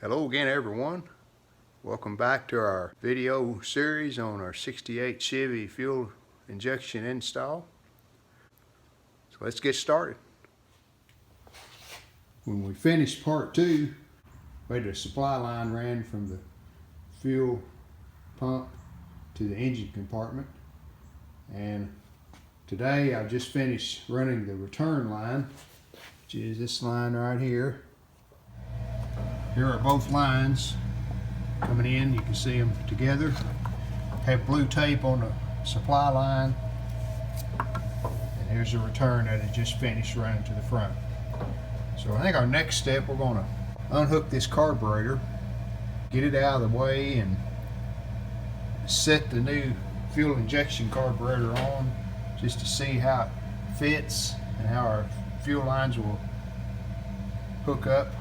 Hello again everyone. Welcome back to our video series on our 68 Chevy fuel injection install. So let's get started. When we finished part 2, we had the supply line ran from the fuel pump to the engine compartment, and today I just finished running the return line, which is this line right here. Here are both lines coming in. You can see them together. Have blue tape on the supply line, and here's the return that I just finished running to the front. So I think our next step, we're going to unhook this carburetor, get it out of the way, and set the new fuel injection carburetor on just to see how it fits and how our fuel lines will hook up,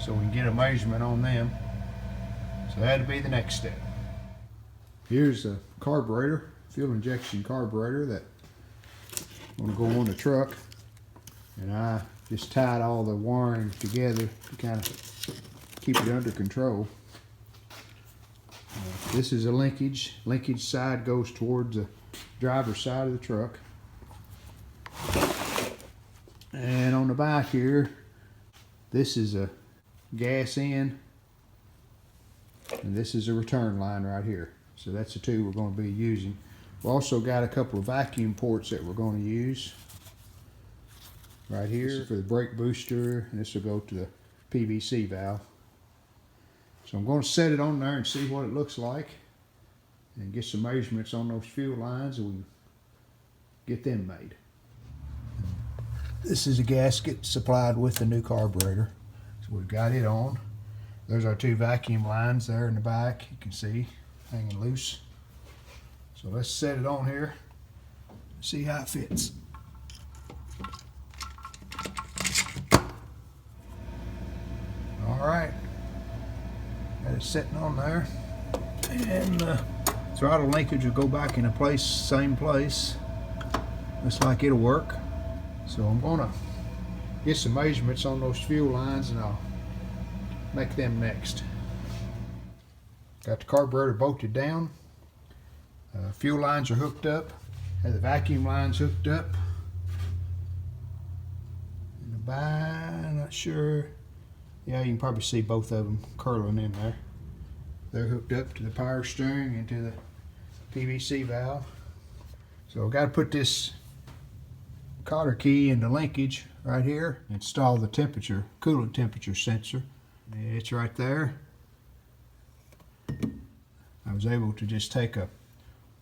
so we can get a measurement on them. So that'll be the next step. Here's the carburetor, fuel injection carburetor that I'm going to go on the truck, and I just tied all the wiring together to kind of keep it under control. This is a linkage. Linkage side goes towards the driver's side of the truck. And on the back here, this is a gas in, and this is a return line right here. So that's the two we're going to be using. We also got a couple of vacuum ports that we're going to use right here. This is for the brake booster, and this will go to the PVC valve. So I'm going to set it on there and see what it looks like, and get some measurements on those fuel lines, and we can get them made. This is a gasket supplied with the new carburetor. So we've got it on. There's our two vacuum lines there in the back, you can see, hanging loose. So let's set it on here, see how it fits. All right, got it sitting on there, and throttle linkage will go back into place, same place. Looks like it'll work. So I'm gonna get some measurements on those fuel lines, and I'll make them next. Got the carburetor bolted down. Fuel lines are hooked up. Have the vacuum lines hooked up. In the back, I'm not sure. Yeah, you can probably see both of them curling in there. They're hooked up to the power steering and to the PVC valve. So I've got to put this cotter key in the linkage right here. Install the temperature, coolant temperature sensor. It's right there. I was able to just take a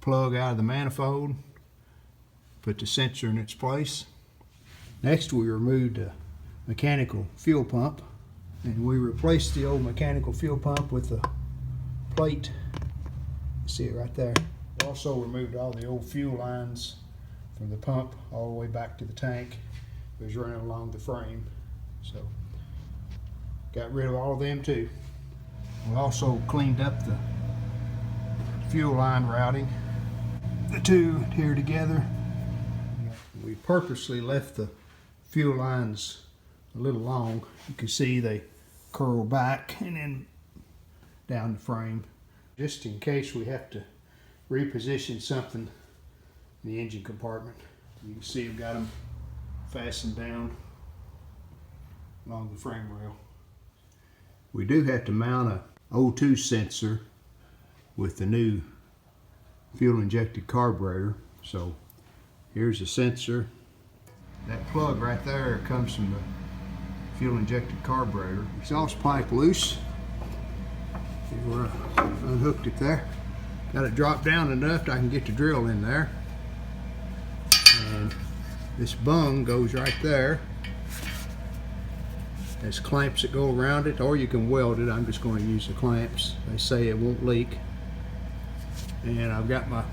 plug out of the manifold, put the sensor in its place. Next, we removed a mechanical fuel pump, and we replaced the old mechanical fuel pump with a plate. You see it right there. We also removed all the old fuel lines from the pump all the way back to the tank. It was running along the frame, so got rid of all of them too. We also cleaned up the fuel line routing. The two here together. We purposely left the fuel lines a little long. You can see they curl back and then down the frame, just in case we have to reposition something in the engine compartment. You can see I've got them fastened down along the frame rail. We do have to mount a O2 sensor with the new fuel injected carburetor. So here's the sensor. That plug right there comes from the fuel injected carburetor. Exhaust pipe loose. See where I unhooked it there. Got it dropped down enough that I can get the drill in there. And this bung goes right there. There's clamps that go around it, or you can weld it. I'm just going to use the clamps. They say it won't leak. And I've got my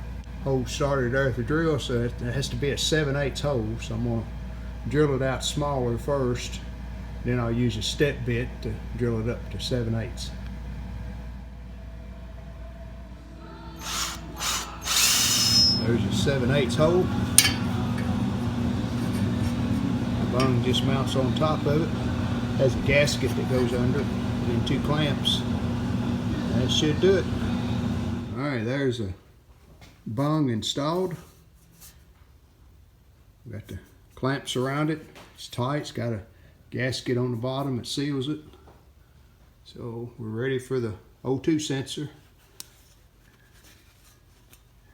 hole started there at the drill, so it has to be a 7/8 hole. So I'm going to drill it out smaller first, then I'll use a step bit to drill it up to 7/8. There's a 7/8 hole. The bung just mounts on top of it. Has a gasket that goes under it, and 2 clamps. That should do it. Alright, there's a bung installed. We got the clamps around it. It's tight. It's got a gasket on the bottom that seals it. So we're ready for the O2 sensor.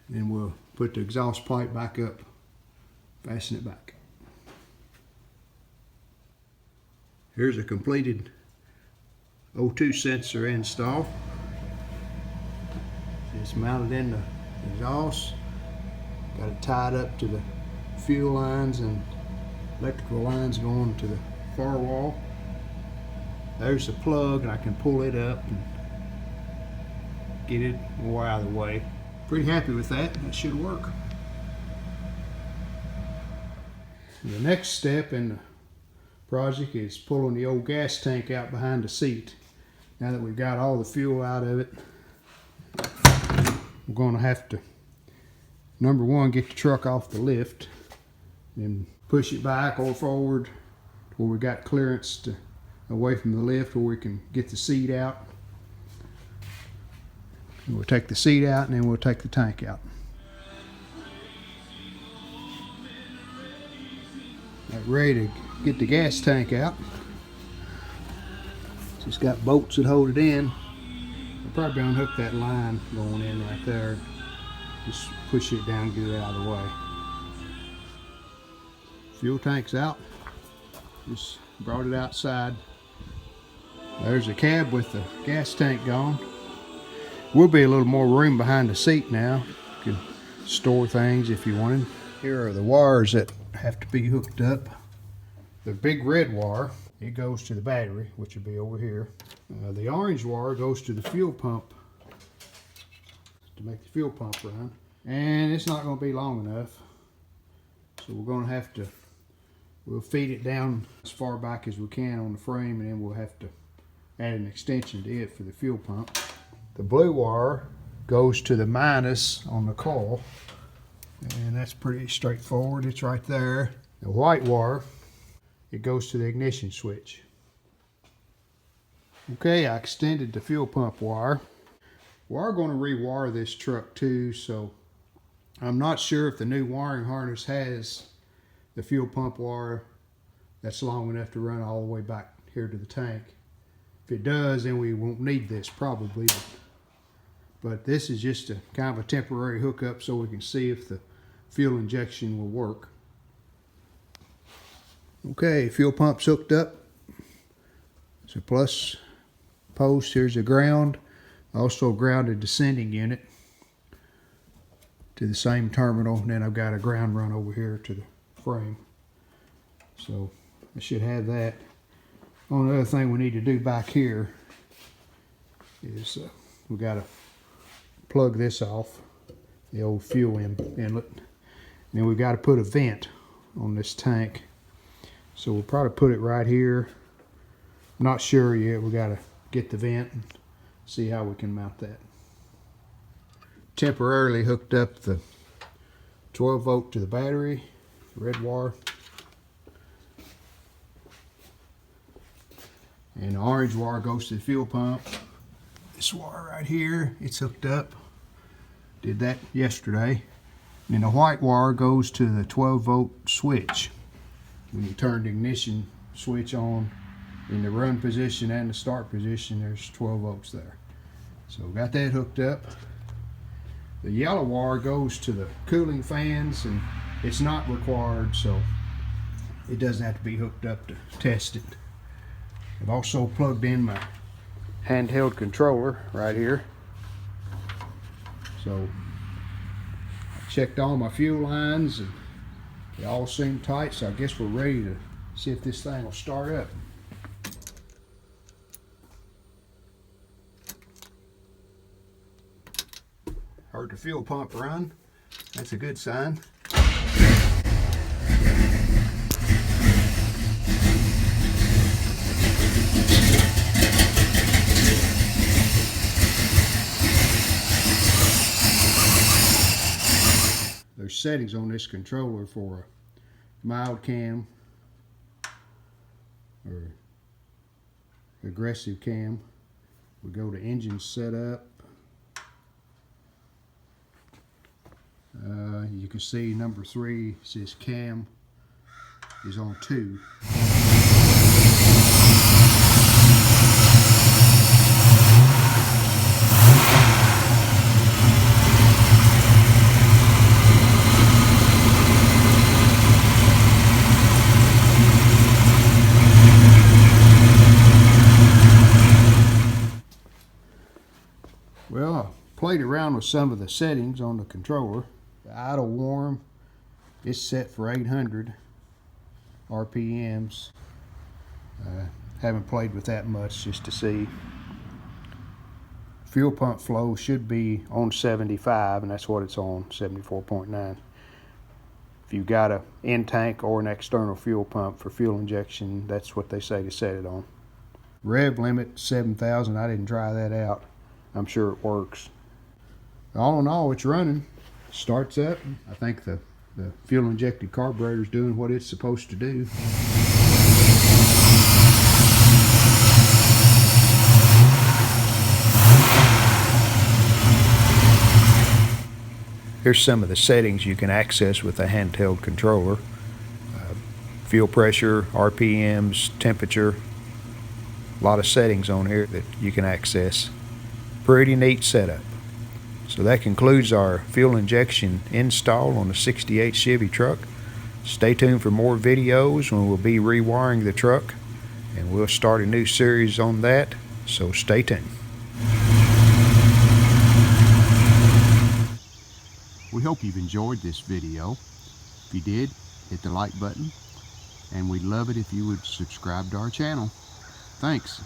Then we'll put the exhaust pipe back up, fasten it back. Here's a completed O2 sensor install. It's mounted in the exhaust. Got it tied up to the fuel lines and electrical lines going to the far wall. There's the plug, and I can pull it up and get it more out of the way. Pretty happy with that. That should work. The next step in the project is pulling the old gas tank out behind the seat. Now that we've got all the fuel out of it, we're going to have to, number one, get the truck off the lift, then push it back or forward to where we got clearance away from the lift where we can get the seat out. And we'll take the seat out, and then we'll take the tank out. Right, ready to get the gas tank out. Just got bolts that hold it in. I'll probably unhook that line going in right there. Just push it down, get it out of the way. Fuel tank's out. Just brought it outside. There's the cab with the gas tank gone. Will be a little more room behind the seat now. You can store things if you wanted. Here are the wires that have to be hooked up. The big red wire, it goes to the battery, which will be over here. The orange wire goes to the fuel pump to make the fuel pump run. And it's not going to be long enough. So we're going to have to, we'll feed it down as far back as we can on the frame, and then we'll have to add an extension to it for the fuel pump. The blue wire goes to the minus on the coil, and that's pretty straightforward. It's right there. The white wire, it goes to the ignition switch. Okay, I extended the fuel pump wire. We're going to rewire this truck too, so I'm not sure if the new wiring harness has the fuel pump wire that's long enough to run all the way back here to the tank. If it does, then we won't need this probably. But this is just a kind of a temporary hookup so we can see if the fuel injection will work. Okay, fuel pump's hooked up. It's a plus post. Here's a ground. Also grounded the sending unit to the same terminal. And then I've got a ground run over here to the frame. So I should have that. Only other thing we need to do back here is we got to plug this off, the old fuel inlet. And then we've got to put a vent on this tank. So we'll probably put it right here. I'm not sure yet. We got to get the vent and see how we can mount that. Temporarily hooked up the 12 volt to the battery, red wire. And the orange wire goes to the fuel pump. This wire right here, it's hooked up. Did that yesterday. And then the white wire goes to the 12 volt switch. When you turn the ignition switch on in the run position and the start position, there's 12 volts there. So got that hooked up. The yellow wire goes to the cooling fans, and it's not required, so it doesn't have to be hooked up to test it. I've also plugged in my handheld controller right here. So I checked all my fuel lines and they all seem tight, so I guess we're ready to see if this thing will start up. Heard the fuel pump run. That's a good sign. There's settings on this controller for a mild cam or aggressive cam. We go to engine setup. You can see number 3 says cam is on 2. Well, I played around with some of the settings on the controller. The idle warm is set for 800 RPMs. Haven't played with that much just to see. Fuel pump flow should be on 75, and that's what it's on, 74.9. If you've got an in-tank or an external fuel pump for fuel injection, that's what they say to set it on. Rev limit 7,000. I didn't try that out. I'm sure it works. All in all, it's running. Starts up. I think the fuel injected carburetor is doing what it's supposed to do. Here's some of the settings you can access with a handheld controller. Fuel pressure, RPMs, temperature. A lot of settings on here that you can access. Pretty neat setup. So that concludes our fuel injection install on the 68 Chevy truck. Stay tuned for more videos when we'll be rewiring the truck, and we'll start a new series on that, so stay tuned. We hope you've enjoyed this video. If you did, hit the like button, and we'd love it if you would subscribe to our channel. Thanks.